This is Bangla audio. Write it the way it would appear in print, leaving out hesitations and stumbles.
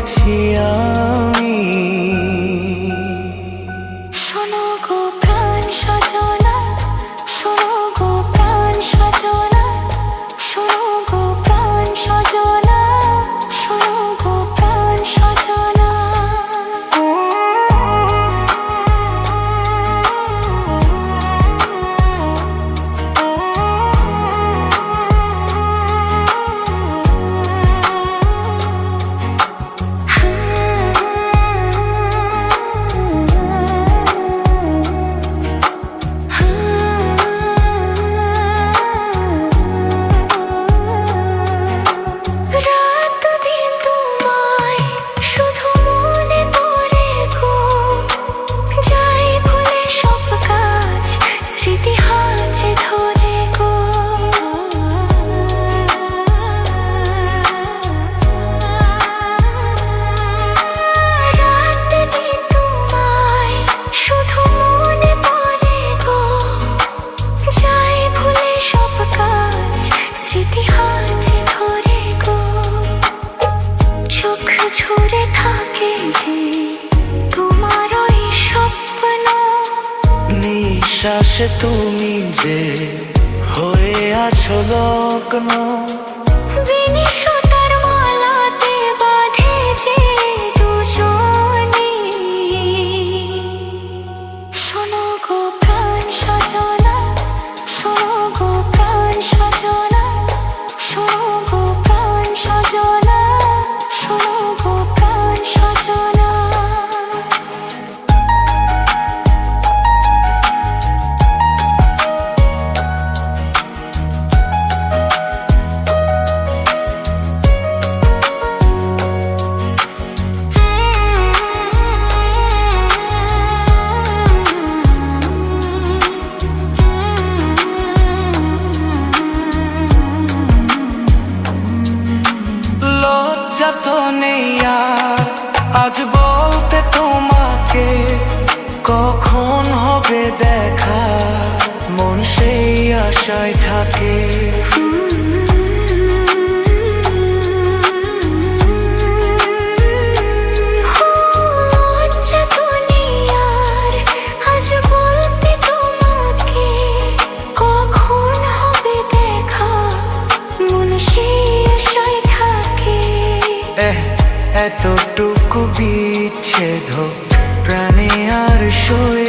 পেয়েছি আমি। শোনো গো প্রাণ সজনা, শোনো গো প্রাণ সজনা, শোনো গো প্রাণ সজনা, শোনো গো প্রাণ সজনা। ঝরে থাকে যে তোমার ওই স্বপ্ন, নিঃশ্বাসে তুমি যে হয়ে আছো লগ্ন। বিনিশতার মালাতে বাঁধে যে দুজনে। শোনো গো প্রাণ সজনা, শোনো গো প্রাণ সজনা, শোনো গো প্রাণ সজনা, শোনো গো প্রাণ সজনা। লজ্জা তো নেই আর আজ বলতে তোমাকে, কখন হবে দেখা মন সেই আশায় থাকে। লজ্জা তো নেই আর আজ বলতে তোমাকে, কখন হবে দেখা মন সেই আশায় থাকে। এতটুকু বিচ্ছেদ প্রাণে আর সয়ে